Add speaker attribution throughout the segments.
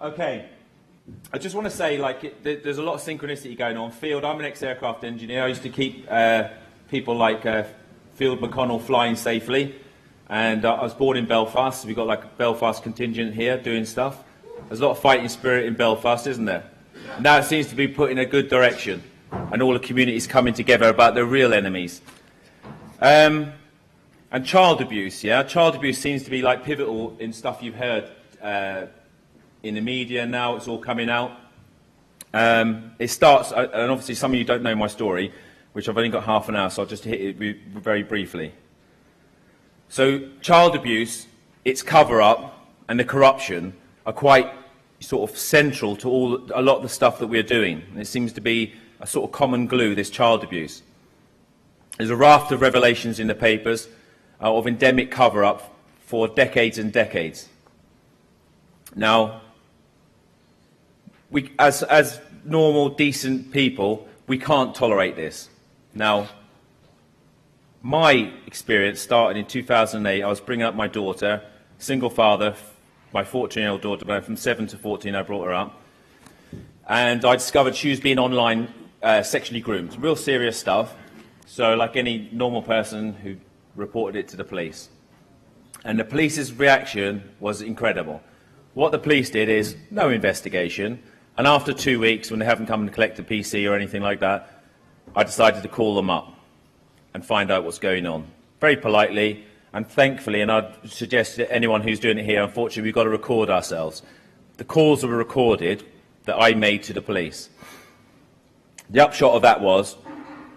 Speaker 1: Okay. I just want to say, there's a lot of synchronicity going on. Field, I'm an ex-aircraft engineer. I used to keep people like Field McConnell flying safely. And I was born in Belfast. So we've got like a Belfast contingent here doing stuff. There's a lot of fighting spirit in Belfast, isn't there? Now it seems to be put in a good direction. And all the communities coming together about their real enemies. And child abuse, yeah? Child abuse seems to be like pivotal in stuff you've heard in the media now. It's all coming out. It starts, and obviously some of you don't know my story, which I've only got half an hour, so I'll just hit it very briefly. So child abuse, its cover-up and the corruption are quite sort of central to a lot of the stuff that we're doing. And it seems to be a sort of common glue, this child abuse. There's a raft of revelations in the papers of endemic cover-up for decades and decades. Now, as normal, decent people, we can't tolerate this. Now, my experience started in 2008. I was bringing up my daughter, single father, my 14-year-old daughter, from 7 to 14 I brought her up. And I discovered she was being online sexually groomed. Real serious stuff. So like any normal person who reported it to the police. And the police's reaction was incredible. What the police did is no investigation. And after 2 weeks, when they haven't come and collect a PC or anything like that, I decided to call them up and find out what's going on. Very politely and thankfully, and I'd suggest to anyone who's doing it here, unfortunately, we've got to record ourselves. The calls were recorded that I made to the police. The upshot of that was,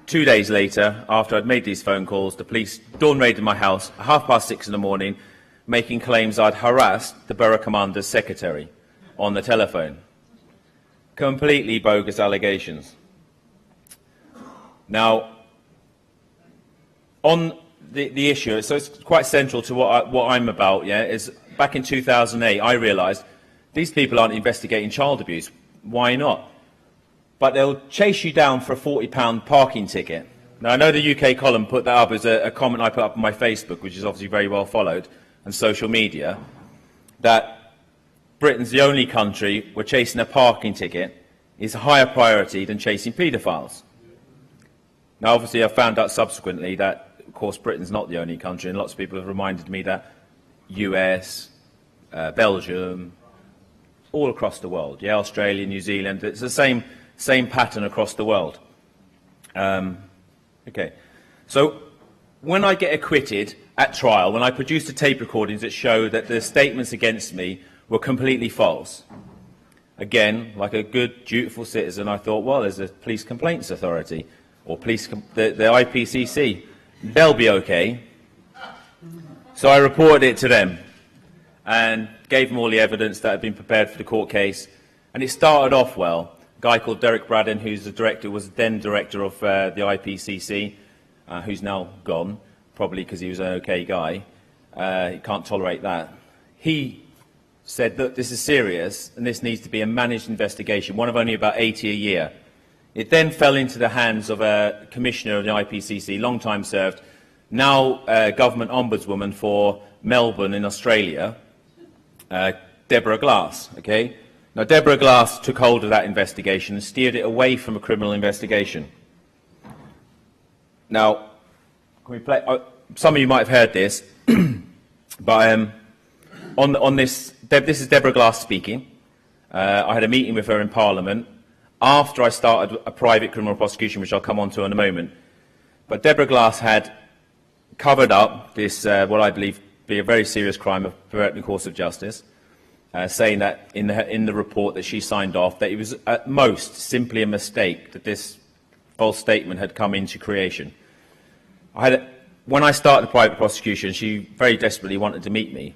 Speaker 1: 2 days later, after I'd made these phone calls, the police dawn raided my house at 6:30 in the morning, making claims I'd harassed the borough commander's secretary on the telephone. Completely bogus allegations. Now, on the issue, so it's quite central to what I'm about, yeah, is back in 2008, I realised these people aren't investigating child abuse. Why not? But they'll chase you down for a £40 parking ticket. Now, I know the UK column put that up as a comment I put up on my Facebook, which is obviously very well followed, and social media, that Britain's the only country where chasing a parking ticket is a higher priority than chasing paedophiles. Now, obviously, I found out subsequently that, of course, Britain's not the only country, and lots of people have reminded me that US, Belgium, all across the world, yeah, Australia, New Zealand, it's the same pattern across the world. Okay, so when I get acquitted at trial, when I produce the tape recordings that show that the statements against me were completely false, again, like a good, dutiful citizen, I thought, well, there's a Police Complaints Authority, or the IPCC. They'll be okay. So I reported it to them and gave them all the evidence that had been prepared for the court case. And it started off well. A guy called Derek Braddon, who's the director, was then director of the IPCC, who's now gone, probably because he was an okay guy. He can't tolerate that. He said, look, this is serious and this needs to be a managed investigation, one of only about 80 a year. It then fell into the hands of a commissioner of the IPCC, long time served, now government ombudswoman for Melbourne in Australia, Deborah Glass. Okay? Now, Deborah Glass took hold of that investigation and steered it away from a criminal investigation. Now, can we play? Some of you might have heard this, but on this is Deborah Glass speaking. I had a meeting with her in Parliament after I started a private criminal prosecution, which I'll come on to in a moment. But Deborah Glass had covered up this, what I believe to be a very serious crime of perverting the course of justice, saying that in the report that she signed off, that it was at most simply a mistake, that this false statement had come into creation. When I started the private prosecution, she very desperately wanted to meet me.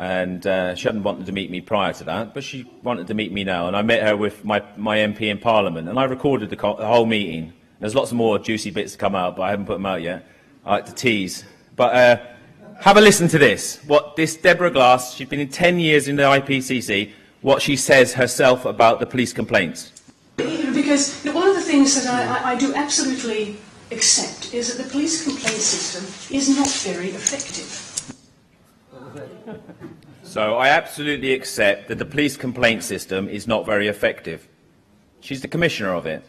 Speaker 1: And she hadn't wanted to meet me prior to that, but she wanted to meet me now. And I met her with my MP in Parliament, and I recorded the whole meeting. There's lots more juicy bits to come out, but I haven't put them out yet. I like to tease. But have a listen to this. What this Deborah Glass, she's been in 10 years in the IPCC, what she says herself about the police complaints.
Speaker 2: Because one of the things that I do absolutely accept is that the police complaint system is not very effective.
Speaker 1: So I absolutely accept that the police complaint system is not very effective. She's the commissioner of it.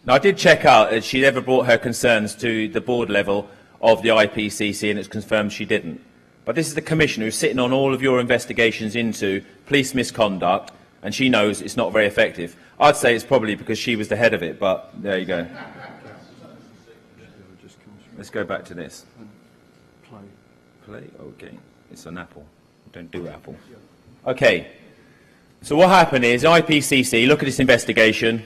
Speaker 1: Now, I did check out if she'd ever brought her concerns to the board level of the IPCC, and it's confirmed she didn't. But this is the commissioner who's sitting on all of your investigations into police misconduct, and she knows it's not very effective. I'd say it's probably because she was the head of it, but there you go. Let's go back to this. Play? Okay. It's an apple. Don't do apple. Okay. So what happened is IPCC look at this investigation.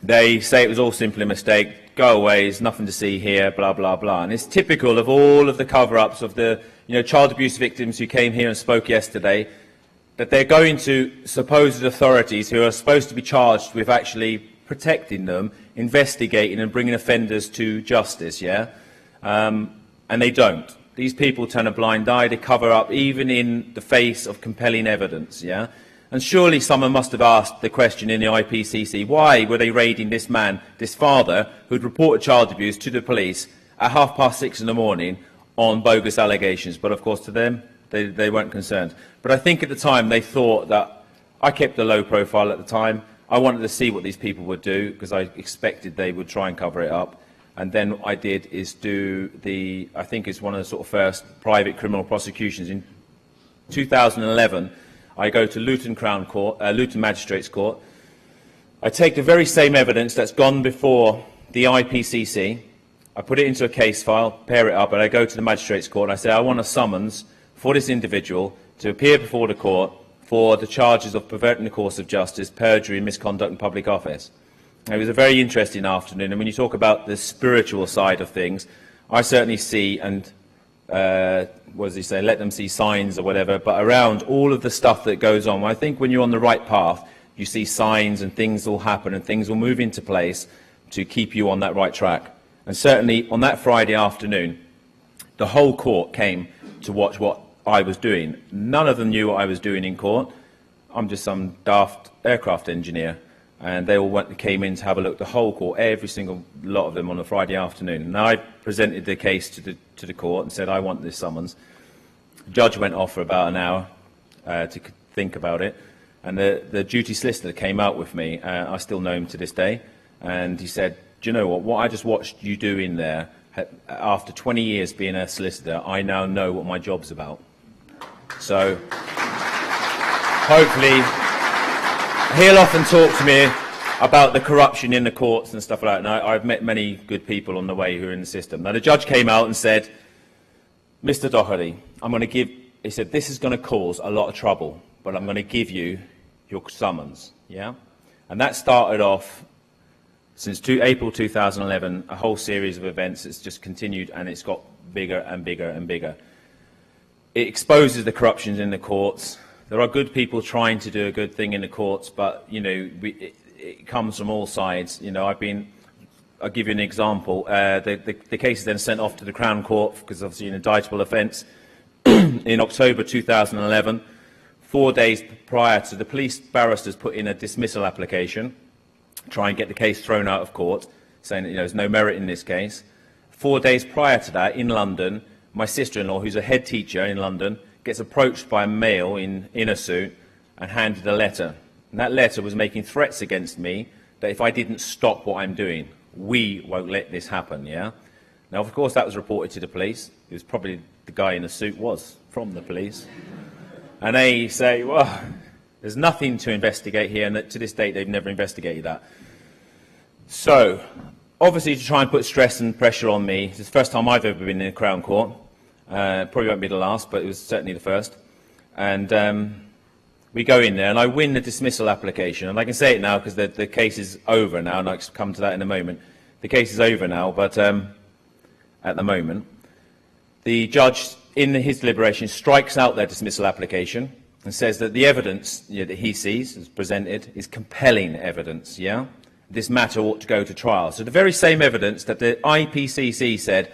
Speaker 1: They say it was all simply a mistake. Go away. There's nothing to see here. Blah blah blah. And it's typical of all of the cover-ups of the child abuse victims who came here and spoke yesterday, that they're going to supposed authorities who are supposed to be charged with actually protecting them, investigating and bringing offenders to justice. Yeah, and they don't. These people turn a blind eye. They cover up even in the face of compelling evidence. Yeah. And surely someone must have asked the question in the IPCC, why were they raiding this man, this father, who had reported child abuse to the police at 6:30 in the morning on bogus allegations? But of course to them, they weren't concerned. But I think at the time they thought that I kept a low profile at the time. I wanted to see what these people would do because I expected they would try and cover it up. And then what I did is do I think it's one of the sort of first private criminal prosecutions in 2011. I go to Luton Magistrates Court. I take the very same evidence that's gone before the IPCC. I put it into a case file, pair it up, and I go to the Magistrates Court and I say, I want a summons for this individual to appear before the court for the charges of perverting the course of justice, perjury, and misconduct in public office. It was a very interesting afternoon, and when you talk about the spiritual side of things, I certainly see, and what does he say, let them see signs or whatever, but around all of the stuff that goes on, I think when you're on the right path, you see signs and things will happen and things will move into place to keep you on that right track. And certainly on that Friday afternoon, the whole court came to watch what I was doing. None of them knew what I was doing in court. I'm just some daft aircraft engineer. And they all came in to have a look, the whole court, every single lot of them on a Friday afternoon. And I presented the case to the court and said, I want this summons. The judge went off for about an hour to think about it. And the duty solicitor came out with me. I still know him to this day. And he said, do you know what I just watched you do in there, after 20 years being a solicitor, I now know what my job's about. So hopefully he'll often talk to me about the corruption in the courts and stuff like that, and I've met many good people on the way who are in the system. Now, the judge came out and said, Mr. Doherty, he said, this is going to cause a lot of trouble, but I'm going to give you your summons, yeah? And that started off, since April 2011, a whole series of events that's just continued, and it's got bigger and bigger and bigger. It exposes the corruptions in the courts. There are good people trying to do a good thing in the courts, but it comes from all sides. I'll give you an example. The case is then sent off to the Crown Court because obviously an indictable offence in October 2011. 4 days prior to the police barristers put in a dismissal application, try and get the case thrown out of court, saying that there's no merit in this case. 4 days prior to that, in London, my sister-in-law, who's a head teacher in London, gets approached by a male in a suit and handed a letter. And that letter was making threats against me that if I didn't stop what I'm doing, we won't let this happen, yeah? Now, of course, that was reported to the police. It was probably the guy in the suit was from the police. And they say, well, there's nothing to investigate here, and that to this date they've never investigated that. So, obviously, to try and put stress and pressure on me, it's the first time I've ever been in a Crown Court. Probably won't be the last, but it was certainly the first. And we go in there, and I win the dismissal application. And I can say it now because the case is over now, and I'll come to that in a moment. The case is over now, but at the moment, the judge, in his deliberation, strikes out their dismissal application and says that the evidence that he sees as presented is compelling evidence, yeah? This matter ought to go to trial. So the very same evidence that the IPCC said,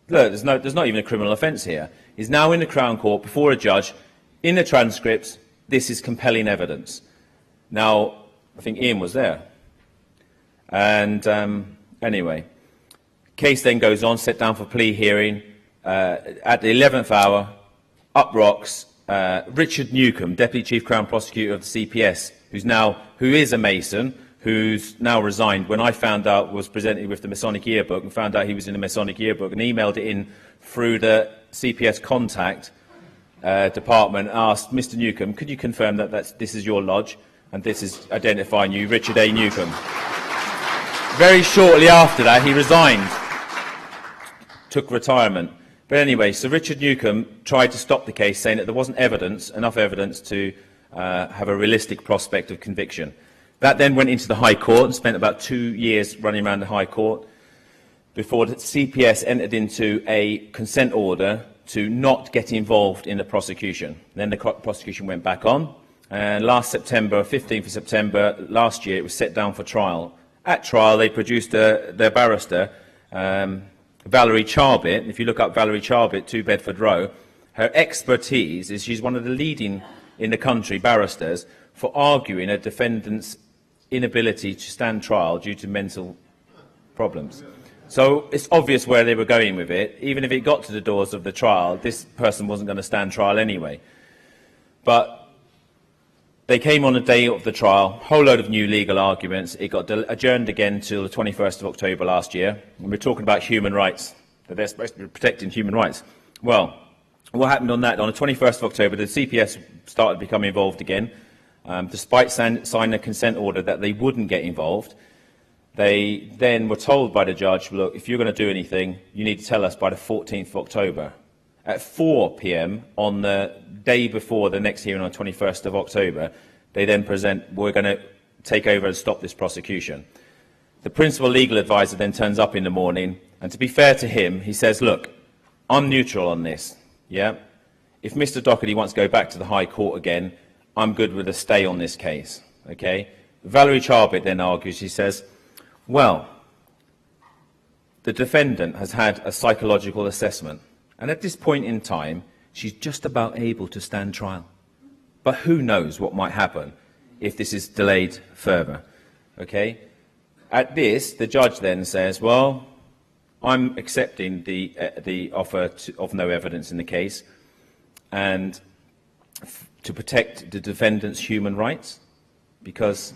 Speaker 1: look, there's not even a criminal offence here, is now in the Crown Court before a judge, in the transcripts, this is compelling evidence. Now, I think Ian was there. And anyway, case then goes on, set down for plea hearing. At the 11th hour, up rocks Richard Newcombe, Deputy Chief Crown Prosecutor of the CPS, who is a Mason, who's now resigned, when I found out, was presented with the Masonic yearbook and found out he was in the Masonic yearbook, and emailed it in through the CPS contact department, asked Mr Newcombe, could you confirm that this is your lodge and this is identifying you, Richard A. Newcombe. Very shortly after that, he resigned, took retirement. But anyway, so Richard Newcombe tried to stop the case, saying that there wasn't enough evidence to have a realistic prospect of conviction. That then went into the High Court and spent about 2 years running around the High Court before the CPS entered into a consent order to not get involved in the prosecution. Then the prosecution went back on, and last September, 15th of September last year, it was set down for trial. At trial, they produced their barrister, Valerie Charbit. If you look up Valerie Charbit, 2 Bedford Row, her expertise is she's one of the leading in the country barristers for arguing a defendant's inability to stand trial due to mental problems. So it's obvious where they were going with it. Even if it got to the doors of the trial, this person wasn't going to stand trial anyway. But they came on the day of the trial, a whole load of new legal arguments. It got adjourned again till the 21st of October last year. And we're talking about human rights, that they're supposed to be protecting human rights. Well, what happened on that? On the 21st of October, the CPS started becoming involved again. Despite signing a consent order that they wouldn't get involved, they then were told by the judge, look, if you're going to do anything, you need to tell us by the 14th of October. At 4 p.m. on the day before the next hearing on the 21st of October, they then present, we're going to take over and stop this prosecution. The principal legal advisor then turns up in the morning, and to be fair to him, he says, look, I'm neutral on this. Yeah? If Mr Doherty wants to go back to the High Court again, I'm good with a stay on this case. Okay? Valerie Charbit then argues, she says, well, the defendant has had a psychological assessment, and at this point in time, she's just about able to stand trial. But who knows what might happen if this is delayed further. Okay? At this, the judge then says, well, I'm accepting the offer of no evidence in the case, and to protect the defendant's human rights, because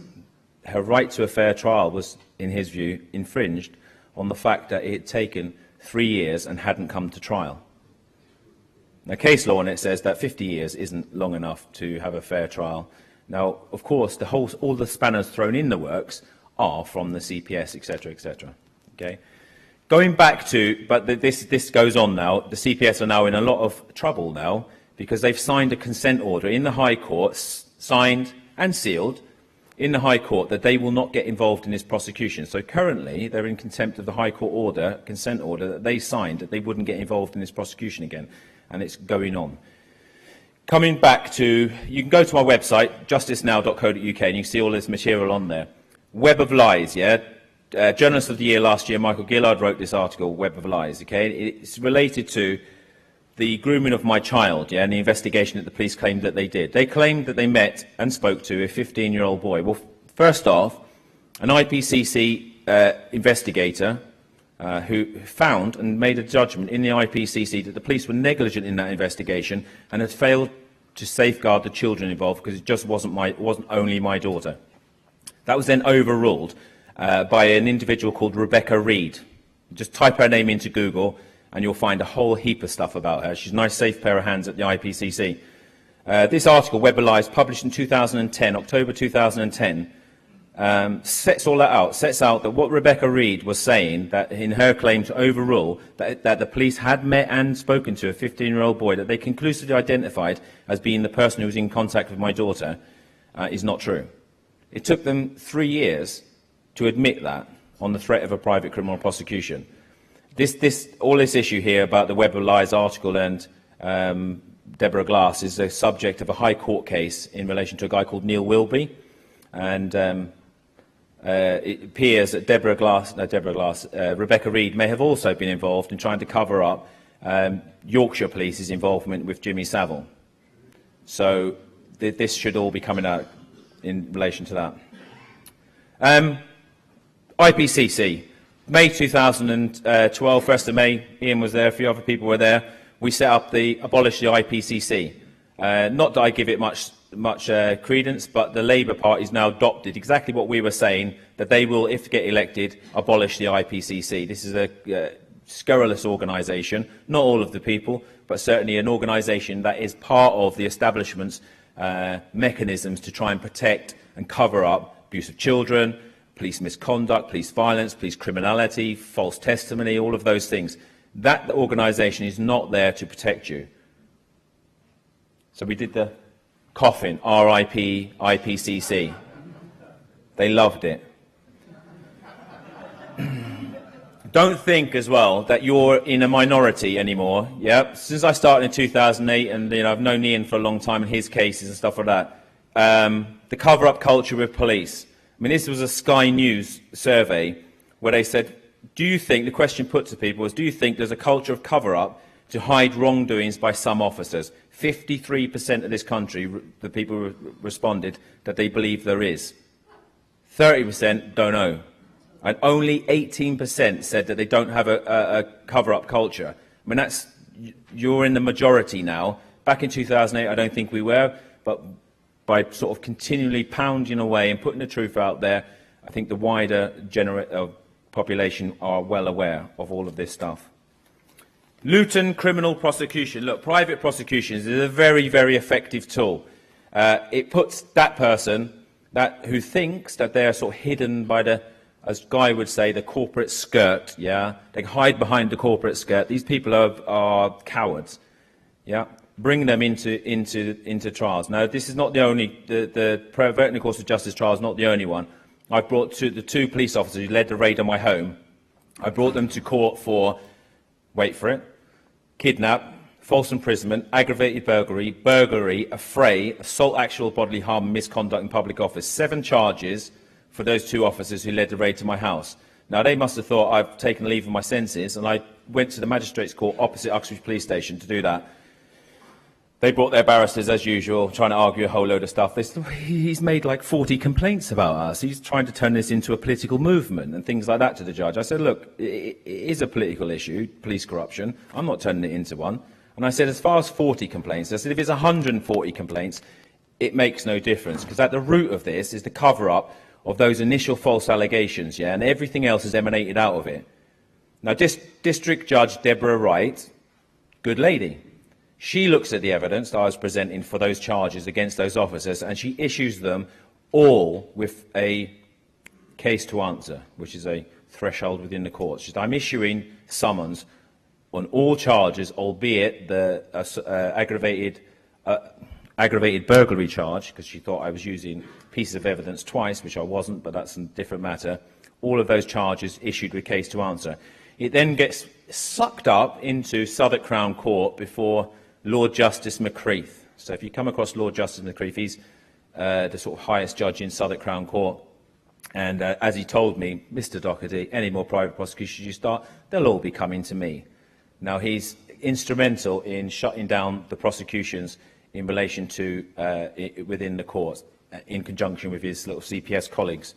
Speaker 1: her right to a fair trial was, in his view, infringed on the fact that it had taken 3 years and hadn't come to trial. Now, case law on it says that 50 years isn't long enough to have a fair trial. Now, of course, all the spanners thrown in the works are from the CPS, etc., etc. Okay? Going back to, but this goes on now, the CPS are now in a lot of trouble now, because they've signed a consent order in the High Court, signed and sealed in the High Court, that they will not get involved in this prosecution. So currently, they're in contempt of the High Court order, consent order, that they signed, that they wouldn't get involved in this prosecution again. And it's going on. Coming back to, you can go to my website, justicenow.co.uk, and you can see all this material on there. Web of Lies, yeah? Journalist of the Year last year, Michael Gillard, wrote this article, Web of Lies, okay? It's related to the grooming of my child, yeah, and the investigation that the police claimed that they did. They claimed that they met and spoke to a 15-year-old boy. Well, first off, an IPCC investigator who found and made a judgment in the IPCC that the police were negligent in that investigation and had failed to safeguard the children involved because it just wasn't only my daughter. That was then overruled by an individual called Rebecca Reed. Just type her name into Google and you'll find a whole heap of stuff about her. She's a nice safe pair of hands at the IPCC. This article, Web of Lies, published in 2010, October 2010, sets all that out, sets out that what Rebecca Reed was saying, that in her claim to overrule that the police had met and spoken to a 15-year-old boy that they conclusively identified as being the person who was in contact with my daughter, is not true. It took them 3 years to admit that on the threat of a private criminal prosecution. All this issue here about the Web of Lies article and Deborah Glass is the subject of a High Court case in relation to a guy called Neil Wilby, and it appears that Rebecca Reed may have also been involved in trying to cover up Yorkshire Police's involvement with Jimmy Savile. So this should all be coming out in relation to that. IPCC, May 2012, 1st of May, Ian was there, a few other people were there. We set up abolished the IPCC. Not that I give it much credence, but the Labour Party's now adopted exactly what we were saying, that they will, if they get elected, abolish the IPCC. This is a scurrilous organisation, not all of the people, but certainly an organisation that is part of the establishment's mechanisms to try and protect and cover up abuse of children, police misconduct, police violence, police criminality, false testimony, all of those things. That organisation is not there to protect you. So we did the coffin, RIP, IPCC. They loved it. Don't think as well that you're in a minority anymore. Yeah, since I started in 2008, and I've known Ian for a long time in his cases and stuff like that. The cover-up culture with police. I mean, this was a Sky News survey where they said, "Do you think?" The question put to people was, "Do you think there's a culture of cover-up to hide wrongdoings by some officers?" 53% of this country, the people responded that they believe there is. 30% don't know. And only 18% said that they don't have a cover-up culture. I mean, you're in the majority now. Back in 2008, I don't think we were, but by sort of continually pounding away and putting the truth out there, I think the wider population are well aware of all of this stuff. Luton criminal prosecution. Look, private prosecutions is a very, very effective tool. It puts that person who thinks that they're sort of hidden by the, as Guy would say, the corporate skirt. Yeah, they hide behind the corporate skirt. These people are cowards. Yeah, bring them into trials. Now, this is not the only the Perverting the Course of Justice trial is not the only one. I brought the two police officers who led the raid on my home. I brought them to court for, wait for it, kidnap, false imprisonment, aggravated burglary, affray, assault, actual bodily harm, and misconduct in public office. 7 charges for those 2 officers who led the raid to my house. Now, they must have thought I've taken leave of my senses, and I went to the magistrates' court opposite Uxbridge Police Station to do that. They brought their barristers, as usual, trying to argue a whole load of stuff. They said, "He's made like 40 complaints about us. He's trying to turn this into a political movement," and things like that to the judge. I said, "Look, it is a political issue, police corruption. I'm not turning it into one." And I said, as far as 40 complaints, I said, if it's 140 complaints, it makes no difference, because at the root of this is the cover-up of those initial false allegations, yeah, and everything else has emanated out of it. Now, District Judge Deborah Wright, good lady, she looks at the evidence that I was presenting for those charges against those officers, and she issues them all with a case to answer, which is a threshold within the court. She said, "I'm issuing summons on all charges, albeit the aggravated burglary charge," because she thought I was using pieces of evidence twice, which I wasn't, but that's a different matter. All of those charges issued with case to answer. It then gets sucked up into Southwark Crown Court before Lord Justice McCreath. So if you come across Lord Justice McCreath, he's the sort of highest judge in Southwark Crown Court. And as he told me, "Mr. Doherty, any more private prosecutions you start, they'll all be coming to me." Now, he's instrumental in shutting down the prosecutions in relation to within the courts, in conjunction with his little CPS colleagues.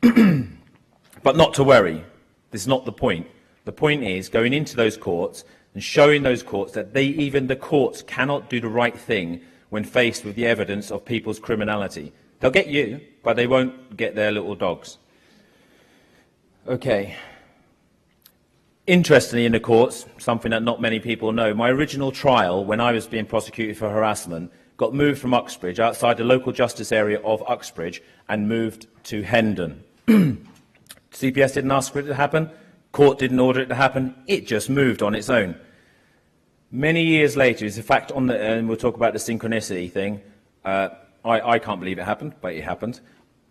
Speaker 1: But not to worry. This is not the point. The point is going into those courts and showing those courts that even the courts cannot do the right thing when faced with the evidence of people's criminality. They'll get you, but they won't get their little dogs. Okay. Interestingly, in the courts, something that not many people know, my original trial, when I was being prosecuted for harassment, got moved from Uxbridge, outside the local justice area of Uxbridge, and moved to Hendon. CPS didn't ask for it to happen. Court didn't order it to happen. It just moved on its own. Many years later, in fact, and we'll talk about the synchronicity thing, I can't believe it happened, but it happened.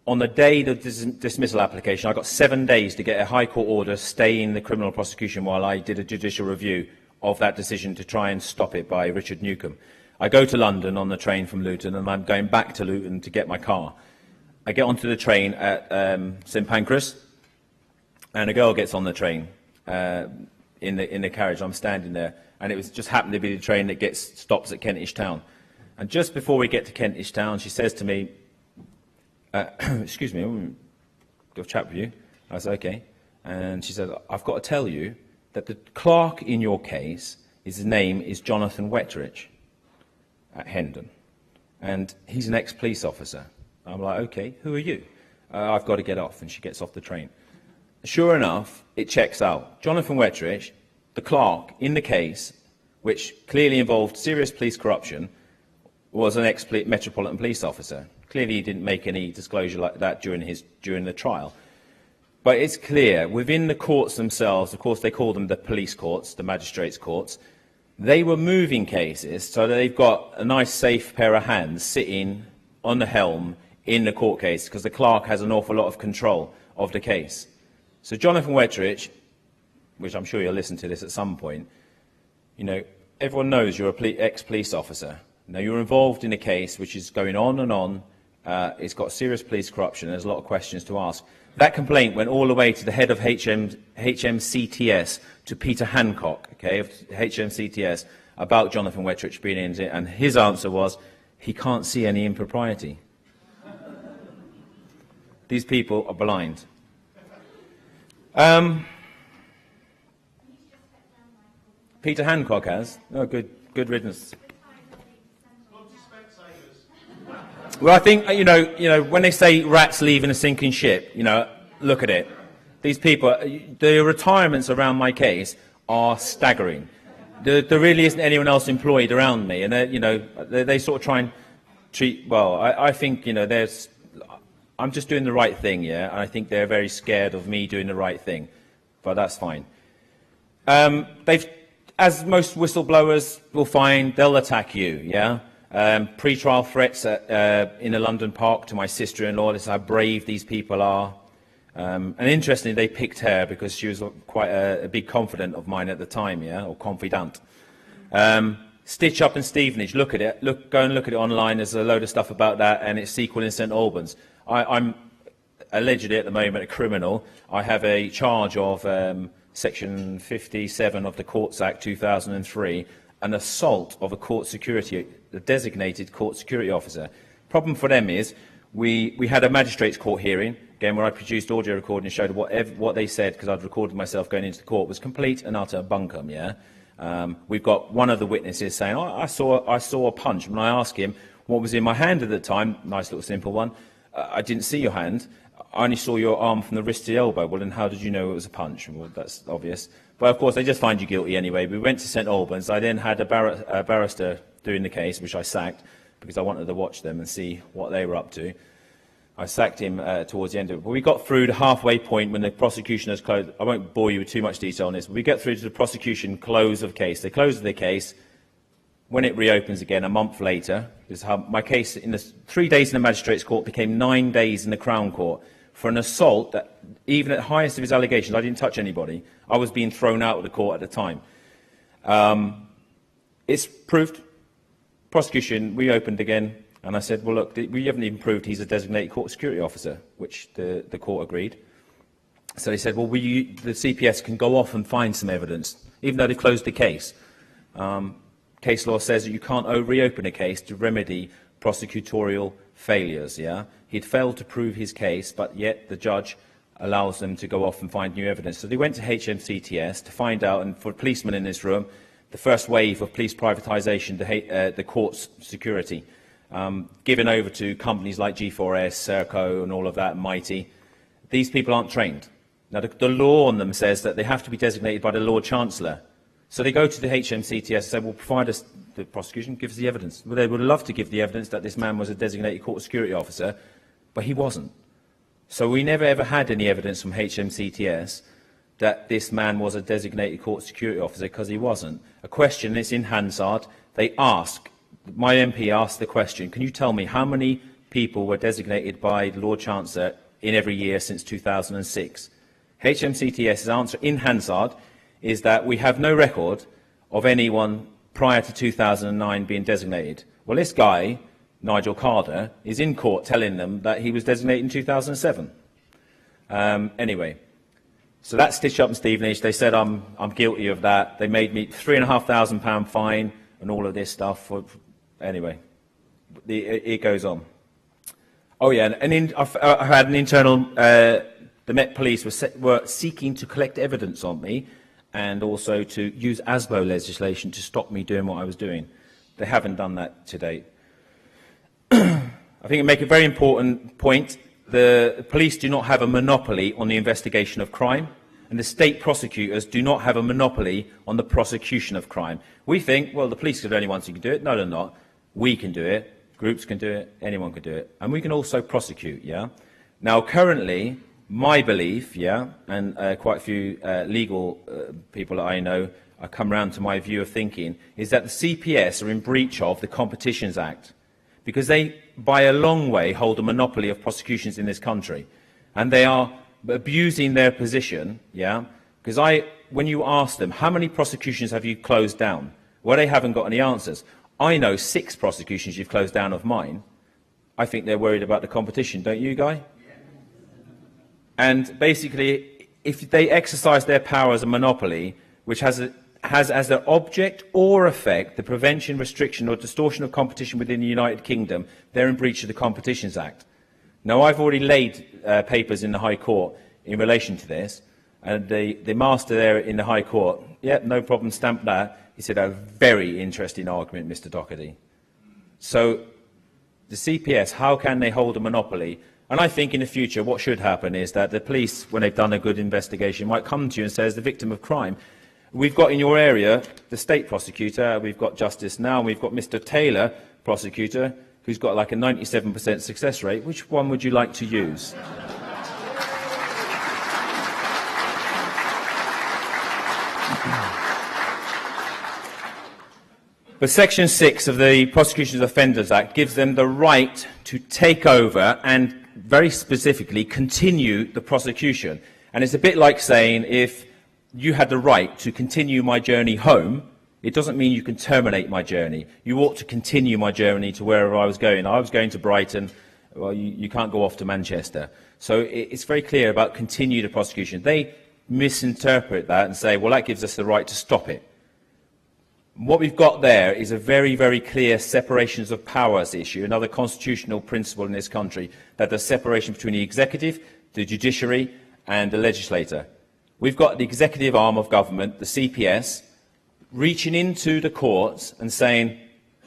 Speaker 1: On the day of the dismissal application, I got 7 days to get a High Court order staying the criminal prosecution while I did a judicial review of that decision to try and stop it by Richard Newcombe. I go to London on the train from Luton, and I'm going back to Luton to get my car. I get onto the train at St Pancras, and a girl gets on the train in the carriage. I'm standing there, and it was just happened to be the train that stops at Kentish Town. And just before we get to Kentish Town, she says to me, "Excuse me, I'm got a chat with you." I said, "Okay." And she said, "I've got to tell you that the clerk in your case, his name is Jonathan Wetridge." at Hendon. And he's an ex-police officer. I'm like, okay, who are you? I've got to get off. And she gets off the train. Sure enough, it checks out. Jonathan Wetterich, the clerk in the case, which clearly involved serious police corruption, was an ex-Metropolitan Police officer. Clearly he didn't make any disclosure like that during the trial. But it's clear, within the courts themselves, of course they call them the police courts, the magistrates' courts, they were moving cases so that they've got a nice safe pair of hands sitting on the helm in the court case, because the clerk has an awful lot of control of the case. So Jonathan Wetterich, which I'm sure you'll listen to this at some point, you know, everyone knows you're an ex-police officer. Now, you're involved in a case which is going on and on. It's got serious police corruption. There's a lot of questions to ask. That complaint went all the way to the head of HMCTS, to Peter Hancock, okay, of HMCTS, about Jonathan Wetterich being in it, and his answer was, he can't see any impropriety. These people are blind. Peter Hancock has. Oh, good riddance. Well, I think, you know, when they say rats leaving a sinking ship, you know, look at it. These people, the retirements around my case are staggering. There really isn't anyone else employed around me, and you know, they sort of try and treat. Well, I think, you know, I'm just doing the right thing, yeah, and I think they're very scared of me doing the right thing, but that's fine. As most whistleblowers will find, they'll attack you, yeah. Pre-trial threats in a London park to my sister-in-law. This is how brave these people are. And interestingly, they picked her because she was quite a big confidant of mine at the time, yeah, or confidant. Stitch Up in Stevenage, look at it. Go and look at it online. There's a load of stuff about that, and its sequel in St Albans. I'm allegedly at the moment a criminal. I have a charge of Section 57 of the Courts Act 2003, an assault of a designated court security officer. Problem for them is we had a magistrates court hearing, again, where I produced audio recording and showed what they said, because I'd recorded myself going into the court, was complete and utter bunkum, yeah? We've got one of the witnesses saying, oh, I saw a punch. When I asked him what was in my hand at the time, nice little simple one, I didn't see your hand. I only saw your arm from the wrist to the elbow. Well, then how did you know it was a punch? Well, that's obvious. But, of course, they just find you guilty anyway. We went to St Albans. I then had a barrister doing the case, which I sacked, because I wanted to watch them and see what they were up to. I sacked him towards the end of it. But we got through the halfway point when the prosecution has closed. I won't bore you with too much detail on this, but we get through to the prosecution close of case. They close the case. When it reopens again, a month later, is how my case in the 3 days in the magistrates' court became 9 days in the Crown Court for an assault that, even at the highest of his allegations, I didn't touch anybody. I was being thrown out of the court at the time. It's proved. Prosecution reopened again, and I said, well, look, we haven't even proved he's a designated court security officer, which the court agreed. So they said, well, the CPS can go off and find some evidence, even though they've closed the case. Case law says that you can't reopen a case to remedy prosecutorial failures, yeah? He'd failed to prove his case, but yet the judge allows them to go off and find new evidence. So they went to HMCTS to find out, and for policemen in this room, the first wave of police privatisation, the court's security, given over to companies like G4S, Serco and all of that, Mighty. These people aren't trained. Now, the law on them says that they have to be designated by the Lord Chancellor. So they go to the HMCTS and say, well, provide us, the prosecution, give us the evidence. Well, they would love to give the evidence that this man was a designated court security officer, but he wasn't. So we never ever had any evidence from HMCTS that this man was a designated court security officer, because he wasn't. A question, it's in Hansard, my MP asked the question, can you tell me how many people were designated by the Lord Chancellor in every year since 2006? HMCTS's answer in Hansard is that we have no record of anyone prior to 2009 being designated. Well, this guy, Nigel Carter, is in court telling them that he was designated in 2007. Anyway, so that's Stitch Up in Stevenage. They said I'm guilty of that. They made me £3,500 fine and all of this stuff. Anyway, it goes on. Oh yeah, and I had an internal. The Met Police were seeking to collect evidence on me, and also to use ASBO legislation to stop me doing what I was doing. They haven't done that to date. I think it make a very important point. The police do not have a monopoly on the investigation of crime, and the state prosecutors do not have a monopoly on the prosecution of crime. We think, well, the police are the only ones who can do it. No, they're not. We can do it. Groups can do it. Anyone can do it. And we can also prosecute, yeah? Now, currently, my belief, yeah, and quite a few legal people that I know come round to my view of thinking, is that the CPS are in breach of the Competitions Act, because they, by a long way, hold a monopoly of prosecutions in this country. And they are abusing their position, yeah, because when you ask them, how many prosecutions have you closed down? Well, they haven't got any answers. I know 6 prosecutions you've closed down of mine. I think they're worried about the competition, don't you, Guy? And basically, if they exercise their power as a monopoly, which has as their object or effect the prevention, restriction or distortion of competition within the United Kingdom, they're in breach of the Competitions Act. Now, I've already laid papers in the High Court in relation to this, and the master there in the High Court, yeah, no problem, stamp that. He said, a very interesting argument, Mr. Doherty. So the CPS, how can they hold a monopoly? And I think in the future what should happen is that the police, when they've done a good investigation, might come to you and say, as the victim of crime, we've got in your area the state prosecutor, we've got Justice Now, and we've got Mr. Taylor, prosecutor, who's got like a 97% success rate. Which one would you like to use? But Section 6 of the Prosecution of Offenders Act gives them the right to take over and very specifically continue the prosecution. And it's a bit like saying, if you had the right to continue my journey home, it doesn't mean you can terminate my journey. You ought to continue my journey to wherever I was going. I was going to Brighton. Well, you can't go off to Manchester. So it's very clear about continue the prosecution. They misinterpret that and say, well, that gives us the right to stop it. What we've got there is a very, very clear separations of powers issue, another constitutional principle in this country, that there's separation between the executive, the judiciary and the legislator. We've got the executive arm of government, the CPS, reaching into the courts and saying,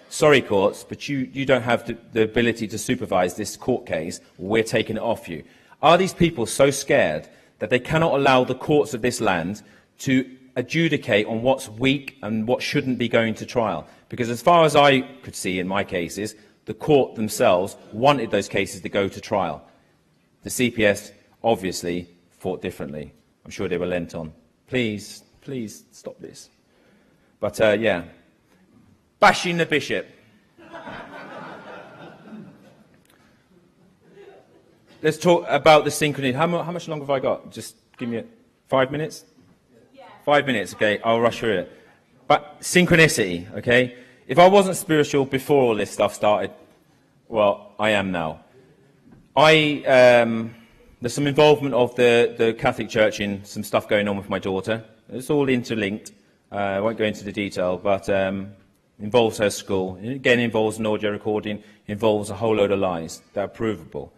Speaker 1: sorry courts, but you don't have the ability to supervise this court case, we're taking it off you. Are these people so scared that they cannot allow the courts of this land to adjudicate on what's weak and what shouldn't be going to trial? Because as far as I could see in my cases, the court themselves wanted those cases to go to trial. The CPS obviously thought differently. I'm sure they were lent on. Please, please stop this. But yeah, bashing the bishop. Let's talk about the synchronicity. How much longer have I got? Just give me 5 minutes? 5 minutes, okay, I'll rush through it. But synchronicity, okay? If I wasn't spiritual before all this stuff started, well, I am now. There's some involvement of the Catholic Church in some stuff going on with my daughter. It's all interlinked. I won't go into the detail, but involves her school. Again, involves an audio recording, involves a whole load of lies that are provable.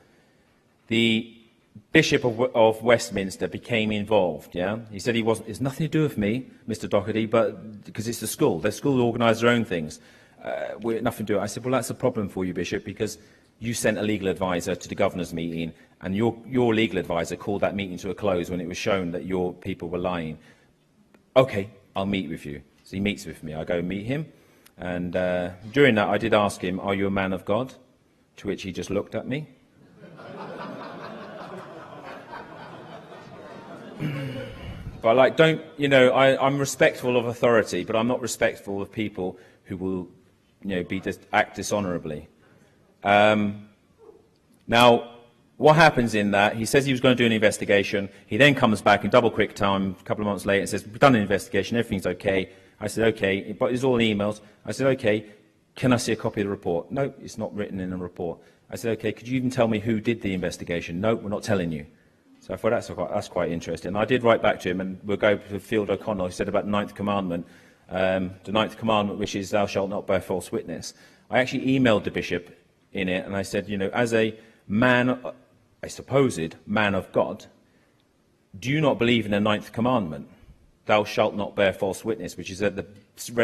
Speaker 1: The Bishop of Westminster became involved, yeah? He said it's nothing to do with me, Mr. Doherty, but because it's the school. The school organise their own things. We're nothing to do. I said, well, that's a problem for you, Bishop, because you sent a legal advisor to the governor's meeting, and your legal advisor called that meeting to a close when it was shown that your people were lying. Okay, I'll meet with you. So he meets with me. I go and meet him. And during that, I did ask him, are you a man of God? To which he just looked at me. But I'm respectful of authority, but I'm not respectful of people who will, act dishonourably. Now, what happens in that? He says he was going to do an investigation. He then comes back in double quick time, a couple of months later, and says, we've done an investigation, everything's okay. I said, okay, but it's all in emails. I said, okay, can I see a copy of the report? No, it's not written in a report. I said, okay, could you even tell me who did the investigation? No, we're not telling you. So I thought that's quite interesting. And I did write back to him, and we'll go to Field O'Connell. He said about the ninth commandment, which is thou shalt not bear false witness. I actually emailed the bishop in it, and I said, as a man, a supposed man of God, do you not believe in the ninth commandment? Thou shalt not bear false witness, which is at the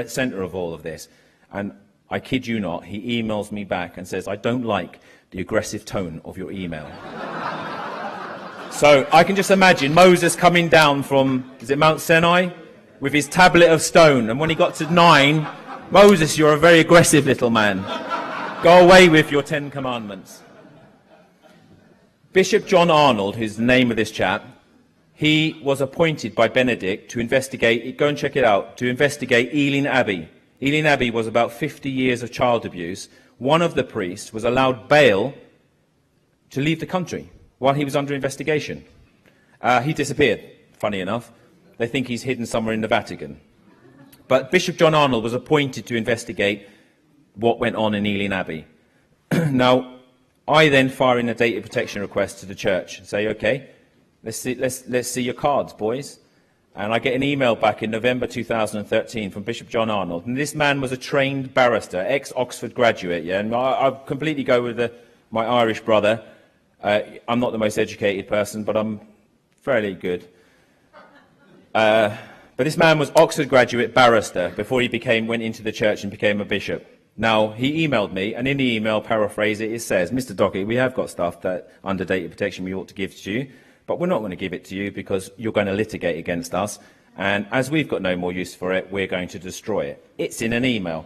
Speaker 1: centre of all of this. And I kid you not, he emails me back and says, I don't like the aggressive tone of your email. So I can just imagine Moses coming down from, is it Mount Sinai, with his tablet of stone. And when he got to 9, Moses, you're a very aggressive little man. Go away with your 10 commandments. Bishop John Arnold, who's the name of this chap, he was appointed by Benedict to investigate, go and check it out, to investigate Ealing Abbey. Ealing Abbey was about 50 years of child abuse. One of the priests was allowed bail to leave the country while he was under investigation. He disappeared, funny enough. They think he's hidden somewhere in the Vatican. But Bishop John Arnold was appointed to investigate what went on in Ealing Abbey. Now, I then fire in a data protection request to the church and say, okay, let's see your cards, boys. And I get an email back in November 2013 from Bishop John Arnold. And this man was a trained barrister, ex-Oxford graduate. Yeah? And I completely go with my Irish brother. I'm not the most educated person, but I'm fairly good. But this man was Oxford graduate barrister before he went into the church and became a bishop. Now, he emailed me, and in the email, paraphrase it, it says, Mr. Dockett, we have got stuff that under data protection we ought to give to you, but we're not going to give it to you because you're going to litigate against us, and as we've got no more use for it, we're going to destroy it. It's in an email.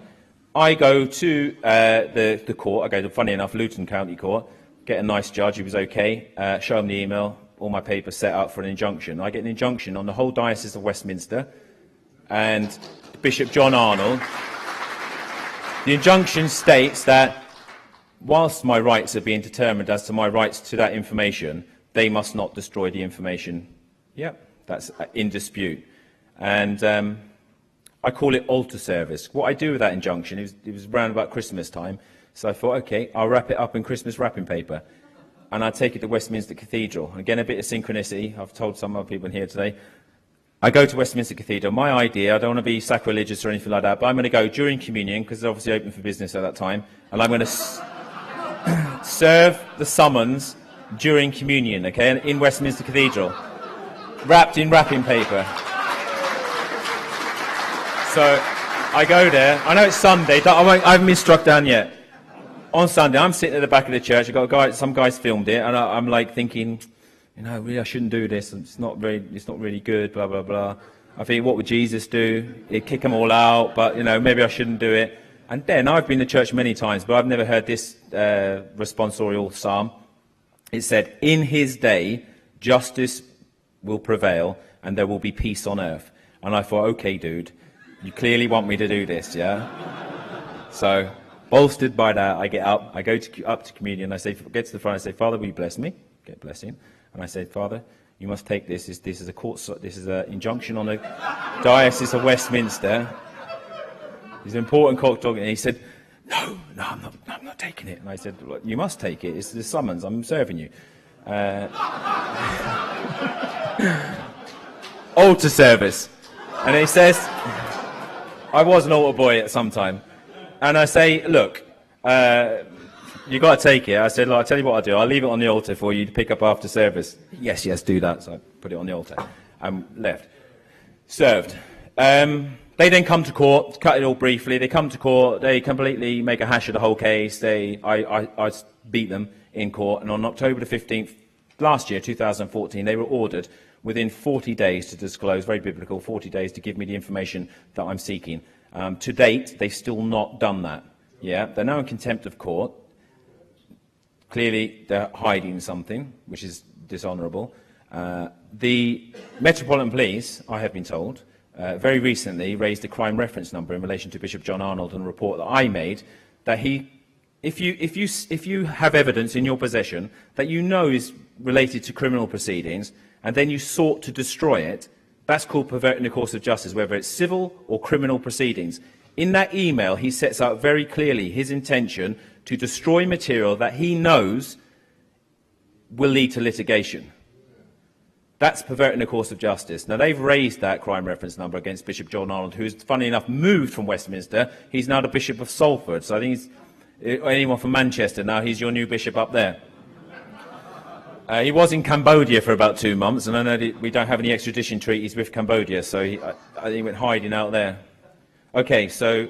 Speaker 1: I go to the court, I go to, funny enough, Luton County Court, get a nice judge, he was okay, show him the email, all my papers set out for an injunction. I get an injunction on the whole Diocese of Westminster, and Bishop John Arnold. The injunction states that whilst my rights are being determined as to my rights to that information, they must not destroy the information. Yep, that's in dispute. And I call it altar service. What I do with that injunction, it was around about Christmas time, so I thought, okay, I'll wrap it up in Christmas wrapping paper. And I take it to Westminster Cathedral. And again, a bit of synchronicity. I've told some other people in here today. I go to Westminster Cathedral. My idea, I don't want to be sacrilegious or anything like that, but I'm going to go during communion, because it's obviously open for business at that time, and I'm going to serve the summons during communion, okay, in Westminster Cathedral, wrapped in wrapping paper. So I go there. I know it's Sunday. I haven't been struck down yet. On Sunday, I'm sitting at the back of the church. I've got a guy, some guys filmed it, and I'm like thinking, you know, really, I shouldn't do this. It's not really good, blah, blah, blah. I think, what would Jesus do? He'd kick them all out, but, you know, maybe I shouldn't do it. And then, I've been to church many times, but I've never heard this responsorial psalm. It said, in his day, justice will prevail, and there will be peace on earth. And I thought, okay, dude, you clearly want me to do this, yeah? So, bolstered by that, I get up, I go up to communion, I say, get to the front, I say, Father, will you bless me? Get blessing. And I said, Father, you must take this. This is a court. This is an injunction on the Diocese of Westminster. It's an important court document. And he said, No, I'm not taking it. And I said, well, you must take it. It's the summons. I'm serving you. Altar service. And he says, I was an altar boy at some time, and I say, look. You got to take it. I said, I'll tell you what I'll do. I'll leave it on the altar for you to pick up after service. Yes, do that. So I put it on the altar. Left. Served. They then come to court, cut it all briefly. They come to court. They completely make a hash of the whole case. I beat them in court. And on October the 15th, last year, 2014, they were ordered within 40 days to disclose, very biblical, 40 days to give me the information that I'm seeking. To date, they've still not done that. Yeah, they're now in contempt of court. Clearly, they're hiding something, which is dishonourable. The Metropolitan Police, I have been told, very recently raised a crime reference number in relation to Bishop John Arnold and a report that I made that if you have evidence in your possession that you know is related to criminal proceedings, and then you sought to destroy it, that's called perverting the course of justice, whether it's civil or criminal proceedings. In that email, he sets out very clearly his intention to destroy material that he knows will lead to litigation. That's perverting the course of justice. Now, they've raised that crime reference number against Bishop John Arnold, who's, funnily enough, moved from Westminster. He's now the Bishop of Salford. So I think anyone from Manchester now, he's your new bishop up there. He was in Cambodia for about 2 months, and I know that we don't have any extradition treaties with Cambodia, so I think he went hiding out there. Okay, so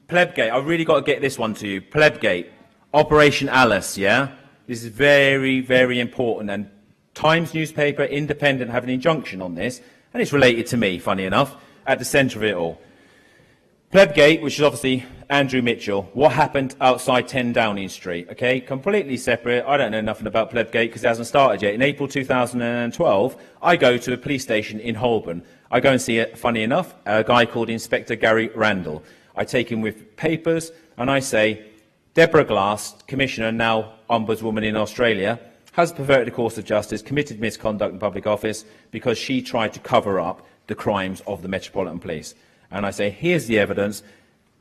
Speaker 1: Plebgate, I've really got to get this one to you. Plebgate, Operation Alice, yeah? This is very, very important. And Times newspaper, Independent, have an injunction on this, and it's related to me, funny enough, at the centre of it all. Plebgate, which is obviously Andrew Mitchell, what happened outside 10 Downing Street, okay? Completely separate. I don't know nothing about Plebgate because it hasn't started yet. In April 2012, I go to a police station in Holborn. I go and see, funny enough, a guy called Inspector Gary Randall. I take him with papers and I say, Deborah Glass, Commissioner, now Ombudswoman in Australia, has perverted the course of justice, committed misconduct in public office because she tried to cover up the crimes of the Metropolitan Police. And I say, here's the evidence,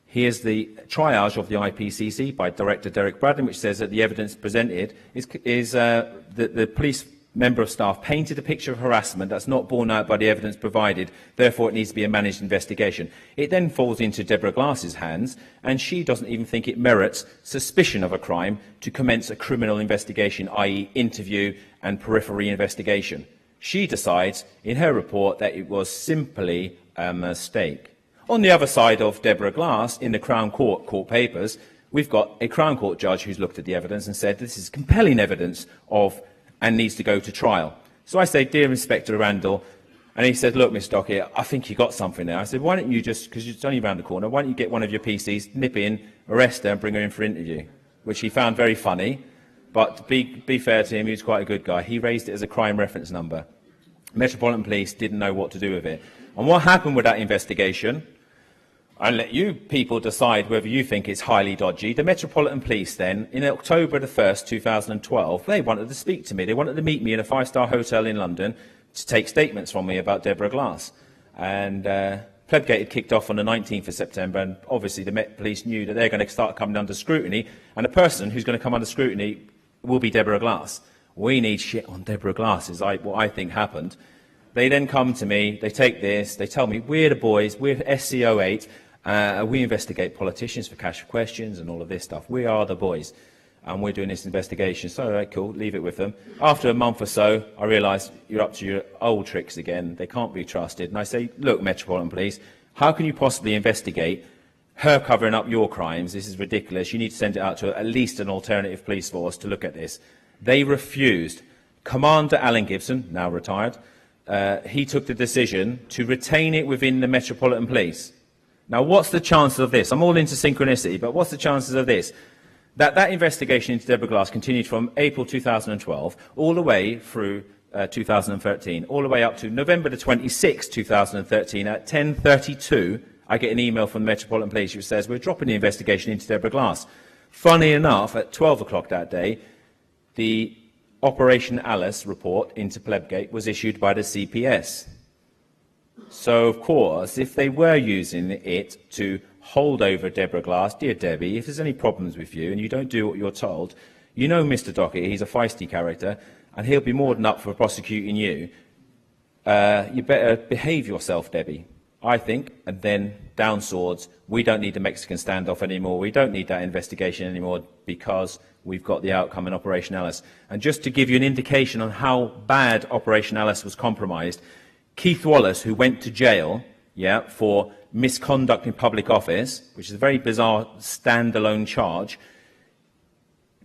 Speaker 1: here's the triage of the IPCC by Director Derek Bradley, which says that the evidence presented is that the police member of staff painted a picture of harassment that's not borne out by the evidence provided, therefore it needs to be a managed investigation. It then falls into Deborah Glass's hands, and she doesn't even think it merits suspicion of a crime to commence a criminal investigation, i.e. interview and periphery investigation. She decides in her report that it was simply a mistake. On the other side of Deborah Glass, in the Crown Court papers, we've got a Crown Court judge who's looked at the evidence and said this is compelling evidence of and needs to go to trial. So I say, dear Inspector Randall, and he said, look, Mr. Dockett, I think you got something there. I said, why don't you just, because it's only around the corner, why don't you get one of your PCs, nip in, arrest her and bring her in for interview, which he found very funny. But to be fair to him, he was quite a good guy. He raised it as a crime reference number. Metropolitan Police didn't know what to do with it. And what happened with that investigation, I'll let you people decide whether you think it's highly dodgy. The Metropolitan Police then, in October the 1st, 2012, they wanted to speak to me. They wanted to meet me in a five-star hotel in London to take statements from me about Deborah Glass. And Plebgate had kicked off on the 19th of September, and obviously the Met Police knew that they're going to start coming under scrutiny, and the person who's going to come under scrutiny will be Deborah Glass. We need shit on Deborah Glass, is what I think happened. They then come to me, they take this, they tell me, we're the boys, we're SCO8, we investigate politicians for cash questions and all of this stuff. We are the boys, and we're doing this investigation. So, all right, cool, leave it with them. After a month or so, I realise you're up to your old tricks again. They can't be trusted. And I say, look, Metropolitan Police, how can you possibly investigate her covering up your crimes? This is ridiculous. You need to send it out to at least an alternative police force to look at this. They refused. Commander Alan Gibson, now retired, he took the decision to retain it within the Metropolitan Police. Now, what's the chances of this? I'm all into synchronicity, but what's the chances of this? That investigation into Deborah Glass continued from April 2012 all the way through 2013, all the way up to November the 26th, 2013, at 10:32, I get an email from the Metropolitan Police which says, we're dropping the investigation into Deborah Glass. Funny enough, at 12 o'clock that day, the Operation Alice report into Plebgate was issued by the CPS. So, of course, if they were using it to hold over Deborah Glass, dear Debbie, if there's any problems with you and you don't do what you're told, you know Mr. Dockett, he's a feisty character, and he'll be more than up for prosecuting you. You better behave yourself, Debbie, I think, and then down swords. We don't need the Mexican standoff anymore. We don't need that investigation anymore because we've got the outcome in Operation Alice. And just to give you an indication on how bad Operation Alice was compromised, Keith Wallace, who went to jail for misconduct in public office, which is a very bizarre standalone charge,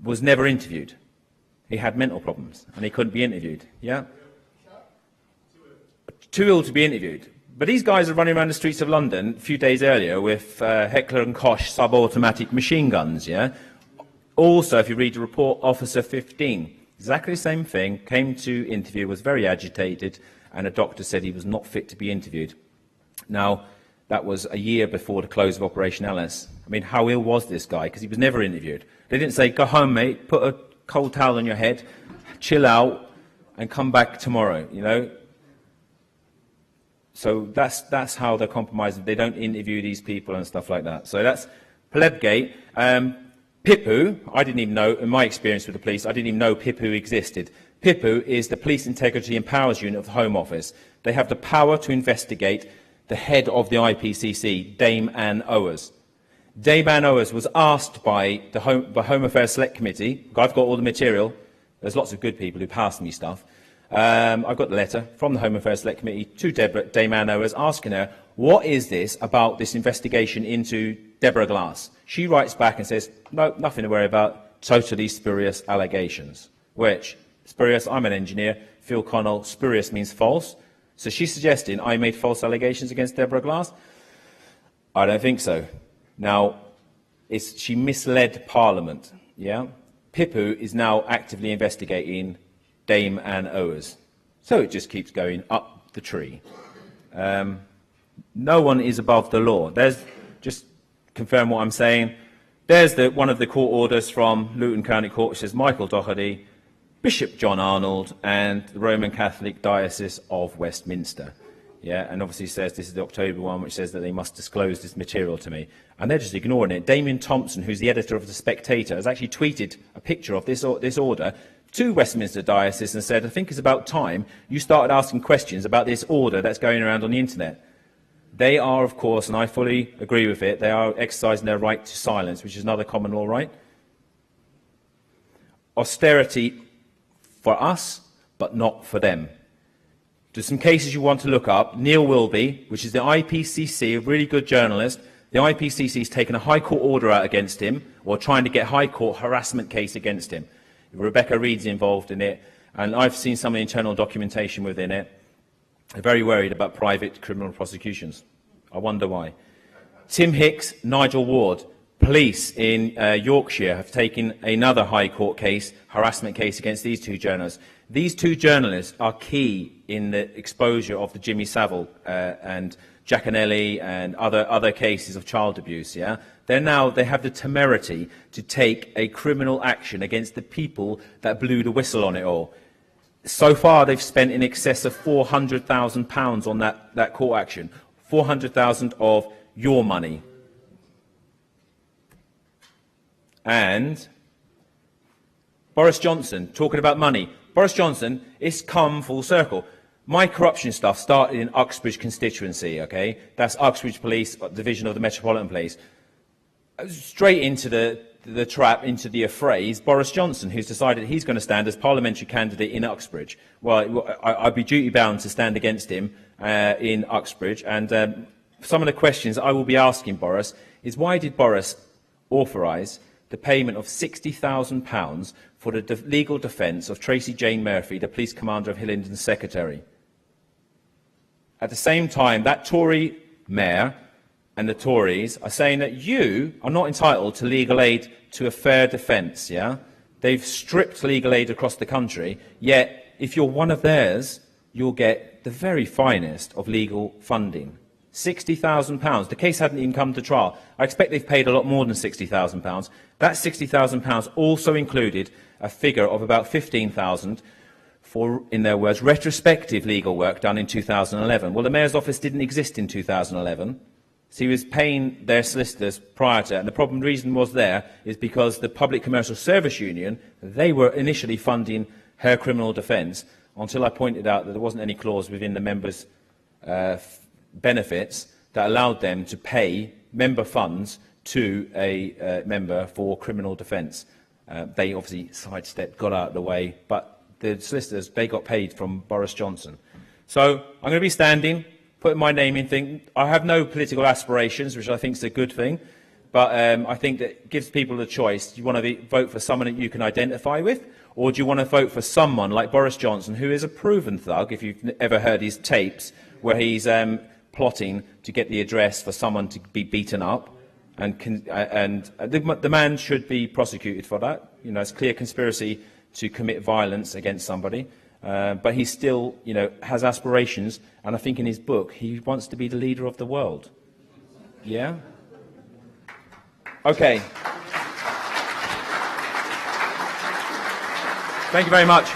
Speaker 1: was never interviewed. He had mental problems and he couldn't be interviewed. Too ill to be interviewed. But these guys are running around the streets of London a few days earlier with Heckler and Koch sub-automatic machine guns. Also, if you read the report, Officer 15, exactly the same thing, came to interview, was very agitated, and a doctor said he was not fit to be interviewed. Now, that was a year before the close of Operation Alice. I mean, how ill was this guy? Because he was never interviewed. They didn't say, go home, mate, put a cold towel on your head, chill out, and come back tomorrow, So that's how they're compromising. They don't interview these people and stuff like that. So that's Plebgate. PIPU, I didn't even know, in my experience with the police, I didn't even know PIPU existed. PIPU is the Police Integrity and Powers Unit of the Home Office. They have the power to investigate the head of the IPCC, Dame Anne Owers. Dame Anne Owers was asked by the Home Affairs Select Committee. I've got all the material. There's lots of good people who passed me stuff. I've got the letter from the Home Affairs Select Committee to Dame Anne Owers asking her, what is this about this investigation into Deborah Glass. She writes back and says, no, nothing to worry about, totally spurious allegations. Which, spurious, I'm an engineer, Phil Connell, spurious means false. So she's suggesting I made false allegations against Deborah Glass? I don't think so. Now, she misled Parliament, yeah? Pippu is now actively investigating Dame Anne Owers. So it just keeps going up the tree. No one is above the law. There's, just confirm what I'm saying, there's one of the court orders from Luton County Court, which says Michael Doherty, Bishop John Arnold, and the Roman Catholic Diocese of Westminster. Yeah, and obviously says, this is the October one, which says that they must disclose this material to me. And they're just ignoring it. Damien Thompson, who's the editor of The Spectator, has actually tweeted a picture of this order to Westminster Diocese and said, I think it's about time you started asking questions about this order that's going around on the internet. They are, of course, and I fully agree with it, they are exercising their right to silence, which is another common law right. Austerity for us, but not for them. There's some cases you want to look up. Neil Wilby, which is the IPCC, a really good journalist. The IPCC has taken a High Court order out against him, or trying to get High Court harassment case against him. Rebecca Reed's involved in it, and I've seen some of the internal documentation within it. They're very worried about private criminal prosecutions. I wonder why. Tim Hicks, Nigel Ward, police in Yorkshire have taken another High Court case, harassment case against these two journalists. These two journalists are key in the exposure of the Jimmy Savile and Giaconelli and other cases of child abuse. Yeah, they have the temerity to take a criminal action against the people that blew the whistle on it all. So far, they've spent in excess of £400,000 on that court action. 400,000 of your money. And Boris Johnson, talking about money. Boris Johnson, it's come full circle. My corruption stuff started in Uxbridge constituency, okay? That's Uxbridge Police, division of the Metropolitan Police. Straight into the trap, into the affray, is Boris Johnson, who's decided he's going to stand as parliamentary candidate in Uxbridge. Well, I'd be duty-bound to stand against him in Uxbridge. And some of the questions I will be asking Boris is, why did Boris authorise the payment of £60,000 for the legal defence of Tracy Jane Murphy, the police commander of Hillingdon's secretary? At the same time, that Tory mayor and the Tories are saying that you are not entitled to legal aid to a fair defence, yeah? They've stripped legal aid across the country, yet if you're one of theirs, you'll get the very finest of legal funding. £60,000. The case hadn't even come to trial. I expect they've paid a lot more than £60,000. That £60,000 also included a figure of about £15,000 for, in their words, retrospective legal work done in 2011. Well, the Mayor's office didn't exist in 2011. So he was paying their solicitors prior to that. And the reason was there is because the Public Commercial Service Union, they were initially funding her criminal defence, until I pointed out that there wasn't any clause within the members' benefits that allowed them to pay member funds to a member for criminal defence. They obviously sidestepped, got out of the way, but the solicitors, they got paid from Boris Johnson. So I'm going to be standing, putting my name in thing. I have no political aspirations, which I think is a good thing, but I think that it gives people the choice. Do you want to vote for someone that you can identify with, or do you want to vote for someone like Boris Johnson, who is a proven thug, if you've ever heard his tapes, where he's plotting to get the address for someone to be beaten up, and the man should be prosecuted for that. You know, it's clear conspiracy to commit violence against somebody, but he still, you know, has aspirations, and I think in his book he wants to be the leader of the world. Yeah? Okay. Thank you very much.